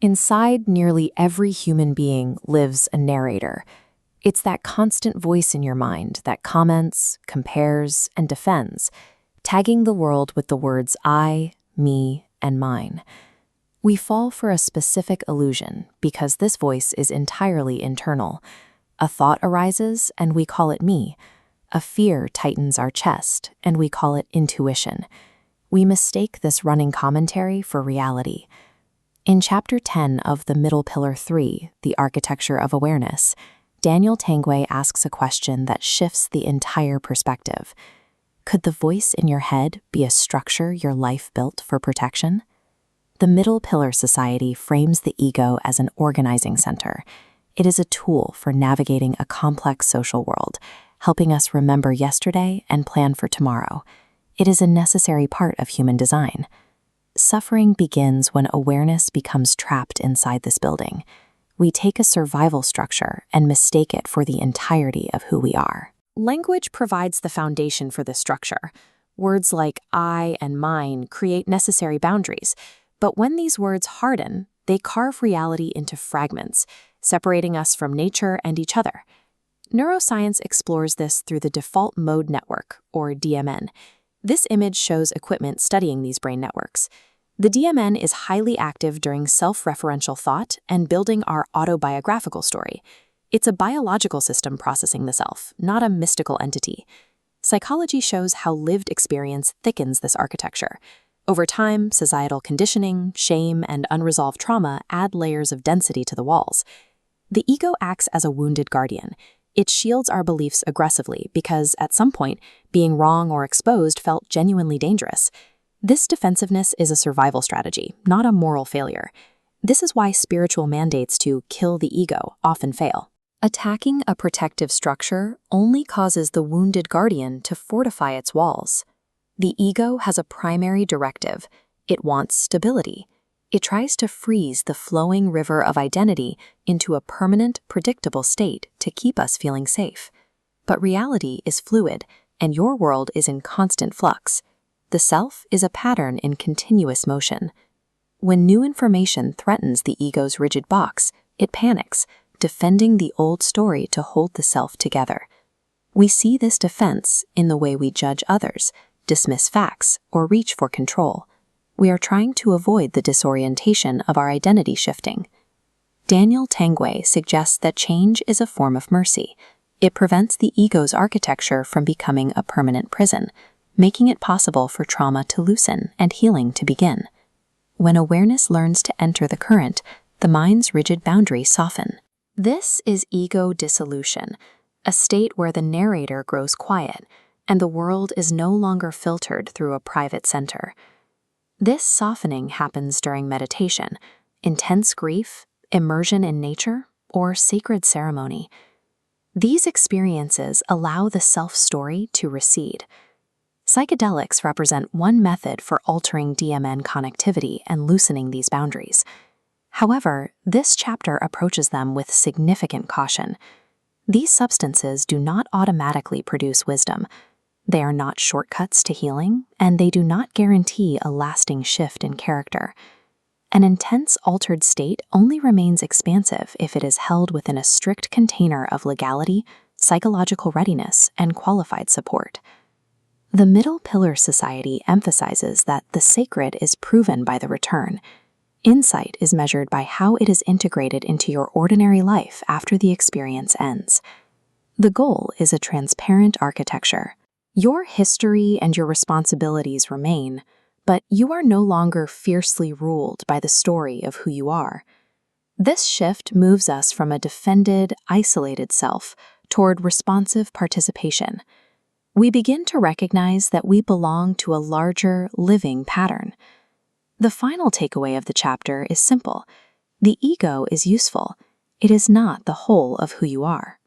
Inside nearly every human being lives a narrator. It's that constant voice in your mind that comments, compares, and defends, tagging the world with the words I, me, and mine. We fall for a specific illusion because this voice is entirely internal. A thought arises, and we call it me. A fear tightens our chest, and we call it intuition. We mistake this running commentary for reality. In Chapter 10 of The Middle Pillar 3, The Architecture of Awareness, Daniel Tanguay asks a question that shifts the entire perspective. Could the voice in your head be a structure your life built for protection? The Middle Pillar Society frames the ego as an organizing center. It is a tool for navigating a complex social world, helping us remember yesterday and plan for tomorrow. It is a necessary part of human design. Suffering begins when awareness becomes trapped inside this building. We take a survival structure and mistake it for the entirety of who we are. Language provides the foundation for this structure. Words like I and mine create necessary boundaries, but when these words harden, they carve reality into fragments, separating us from nature and each other. Neuroscience explores this through the Default Mode Network, or DMN. This image shows equipment studying these brain networks. The DMN is highly active during self-referential thought and building our autobiographical story. It's a biological system processing the self, not a mystical entity. Psychology shows how lived experience thickens this architecture. Over time, societal conditioning, shame, and unresolved trauma add layers of density to the walls. The ego acts as a wounded guardian. It shields our beliefs aggressively because, at some point, being wrong or exposed felt genuinely dangerous. This defensiveness is a survival strategy, not a moral failure. This is why spiritual mandates to kill the ego often fail. Attacking a protective structure only causes the wounded guardian to fortify its walls. The ego has a primary directive. It wants stability. It tries to freeze the flowing river of identity into a permanent, predictable state to keep us feeling safe. But reality is fluid, and your world is in constant flux. The self is a pattern in continuous motion. When new information threatens the ego's rigid box, it panics, defending the old story to hold the self together. We see this defense in the way we judge others, dismiss facts, or reach for control. We are trying to avoid the disorientation of our identity shifting. Daniel Tanguay suggests that change is a form of mercy. It prevents the ego's architecture from becoming a permanent prison, making it possible for trauma to loosen and healing to begin. When awareness learns to enter the current, the mind's rigid boundaries soften. This is ego dissolution, a state where the narrator grows quiet and the world is no longer filtered through a private center. This softening happens during meditation, intense grief, immersion in nature, or sacred ceremony. These experiences allow the self-story to recede. Psychedelics represent one method for altering DMN connectivity and loosening these boundaries. However, this chapter approaches them with significant caution. These substances do not automatically produce wisdom. They are not shortcuts to healing, and they do not guarantee a lasting shift in character. An intense altered state only remains expansive if it is held within a strict container of legality, psychological readiness, and qualified support. The Middle Pillar Society emphasizes that the sacred is proven by the return. Insight is measured by how it is integrated into your ordinary life after the experience ends. The goal is a transparent architecture. Your history and your responsibilities remain, but you are no longer fiercely ruled by the story of who you are. This shift moves us from a defended, isolated self toward responsive participation. We begin to recognize that we belong to a larger, living pattern. The final takeaway of the chapter is simple. The ego is useful. It is not the whole of who you are.